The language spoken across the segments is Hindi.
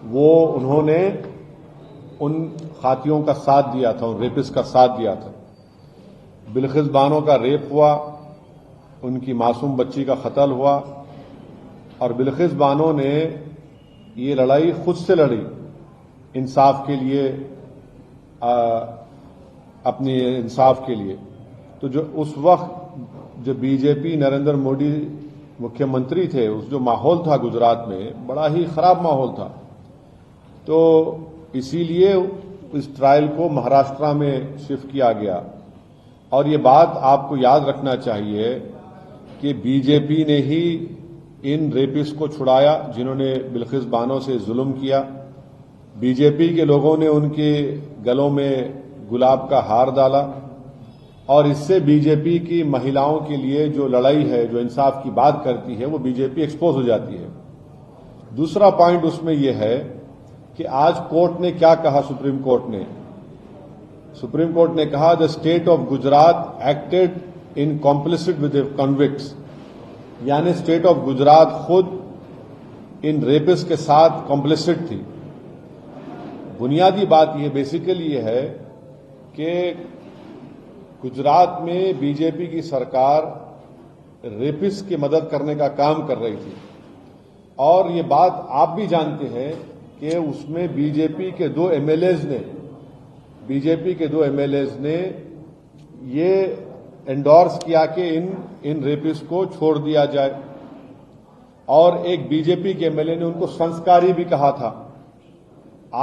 वो उन्होंने उन खातियों का साथ दिया था, उन रेपिस्ट का साथ दिया था। बिल्किस बानो का रेप हुआ, उनकी मासूम बच्ची का कत्ल हुआ और बिल्किस बानो ने ये लड़ाई खुद से लड़ी इंसाफ के लिए, अपने इंसाफ के लिए। तो जो उस वक्त जो बीजेपी नरेंद्र मोदी मुख्यमंत्री थे, उस जो माहौल था गुजरात में, बड़ा ही खराब माहौल था। तो इसीलिए इस ट्रायल को महाराष्ट्र में शिफ्ट किया गया। और ये बात आपको याद रखना चाहिए कि बीजेपी ने ही इन रेपिस्ट को छुड़ाया जिन्होंने बिल्किस बानो से जुल्म किया। बीजेपी के लोगों ने उनके गलों में गुलाब का हार डाला और इससे बीजेपी की महिलाओं के लिए जो लड़ाई है, जो इंसाफ की बात करती है, वो बीजेपी एक्सपोज हो जाती है। दूसरा पॉइंट उसमें यह है कि आज कोर्ट ने क्या कहा, सुप्रीम कोर्ट ने कहा the state of Gujarat acted in complicit with the convicts, यानी स्टेट ऑफ गुजरात खुद इन रेपिस्ट के साथ कॉम्प्लिसिट थी। बुनियादी बात यह बेसिकली ये है कि गुजरात में बीजेपी की सरकार रेपिस्ट की मदद करने का काम कर रही थी और ये बात आप भी जानते हैं कि उसमें बीजेपी के दो एमएलएज ने ये एंडोर्स किया कि इन रेपिस्ट को छोड़ दिया जाए और एक बीजेपी के एमएलए ने उनको संस्कारी भी कहा था।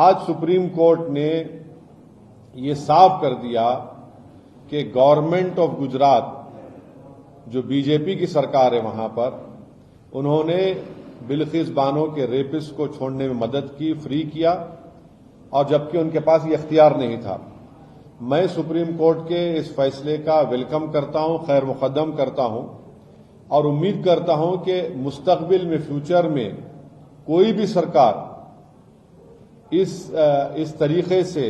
आज सुप्रीम कोर्ट ने ये साफ कर दिया कि गवर्नमेंट ऑफ गुजरात, जो बीजेपी की सरकार है वहां पर, उन्होंने बिल्किस बानो के रेपिस्ट को छोड़ने में मदद की, फ्री किया, और जबकि उनके पास ये इख्तियार नहीं था। मैं सुप्रीम कोर्ट के इस फैसले का वेलकम करता हूं, खैर मुकद्दम करता हूं और उम्मीद करता हूं कि मुस्तकबिल में, फ्यूचर में कोई भी सरकार इस तरीके से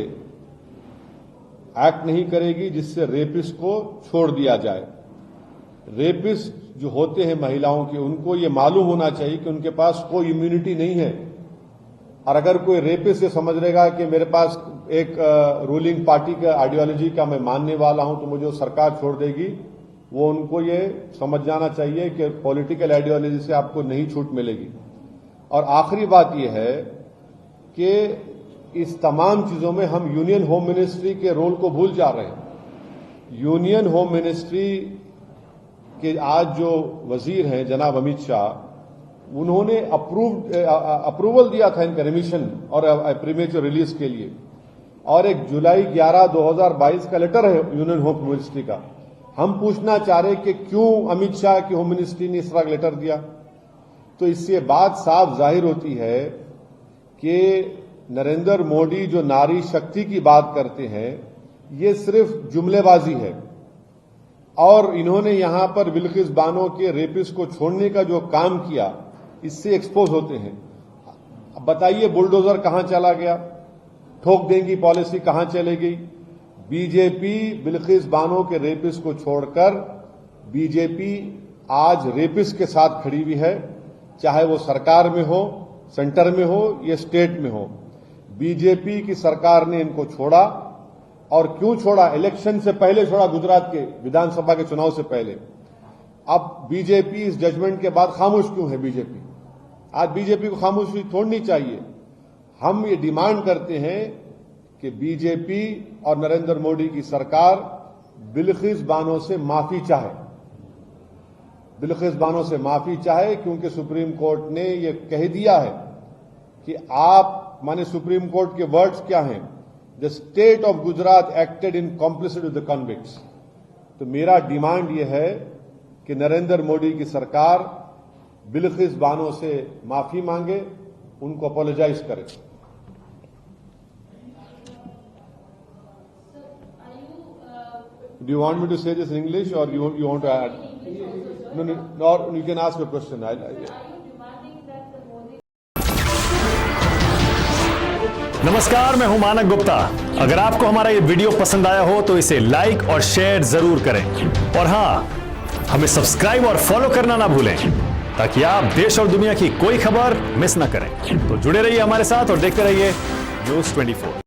एक्ट नहीं करेगी जिससे रेपिस्ट को छोड़ दिया जाए। रेपिस्ट जो होते हैं महिलाओं के, उनको ये मालूम होना चाहिए कि उनके पास कोई इम्यूनिटी नहीं है। और अगर कोई रेपिस्ट ये समझ लेगा कि मेरे पास एक रूलिंग पार्टी का आइडियोलॉजी का मैं मानने वाला हूं तो मुझे वो सरकार छोड़ देगी, वो उनको ये समझ जाना चाहिए कि पॉलिटिकल आइडियोलॉजी से आपको नहीं छूट मिलेगी। और आखिरी बात यह है कि इस तमाम चीजों में हम यूनियन होम मिनिस्ट्री के रोल को भूल जा रहे हैं। यूनियन होम मिनिस्ट्री के आज जो वजीर हैं जनाब अमित शाह, उन्होंने अप्रूवल दिया था इनका रिमिशन और प्रीमेच्योर रिलीज के लिए, और एक जुलाई 11, 2022 का लेटर है यूनियन होम मिनिस्ट्री का। हम पूछना चाह रहे कि क्यों अमित शाह की होम मिनिस्ट्री ने इस तरह लेटर दिया। तो इससे बात साफ जाहिर होती है कि नरेंद्र मोदी जो नारी शक्ति की बात करते हैं, ये सिर्फ जुमलेबाजी है और इन्होंने यहां पर बिल्किस बानो के रेपिस्ट को छोड़ने का जो काम किया, इससे एक्सपोज होते हैं। अब बताइए बुलडोजर कहां चला गया, ठोक देंगी पॉलिसी कहां चले गई। बीजेपी बिल्किस बानो के रेपिस्ट को छोड़कर बीजेपी आज रेपिस्ट के साथ खड़ी हुई है, चाहे वो सरकार में हो, सेंटर में हो या स्टेट में हो। बीजेपी की सरकार ने इनको छोड़ा, और क्यों छोड़ा? इलेक्शन से पहले छोड़ा, गुजरात के विधानसभा के चुनाव से पहले। अब बीजेपी इस जजमेंट के बाद खामोश क्यों है? बीजेपी आज बीजेपी को खामोशी तोड़नी चाहिए। हम ये डिमांड करते हैं कि बीजेपी और नरेंद्र मोदी की सरकार बिल्किस बानो से माफी चाहे, क्योंकि सुप्रीम कोर्ट ने ये कह दिया है कि आप, माने सुप्रीम कोर्ट के वर्ड्स क्या हैं, the state of Gujarat acted in complicit with the convicts. तो मेरा डिमांड यह है कि नरेंद्र मोदी की सरकार बिल्किस बानो से माफी मांगे, उनको अपोलोजाइज करे। Do you want me to say this in English or you want to add? No, you can ask a question. नमस्कार, मैं हूं मानक गुप्ता। अगर आपको हमारा ये वीडियो पसंद आया हो तो इसे लाइक और शेयर जरूर करें, और हां, हमें सब्सक्राइब और फॉलो करना ना भूलें। ताकि आप देश और दुनिया की कोई खबर मिस ना करें। तो जुड़े रहिए हमारे साथ और देखते रहिए News 24।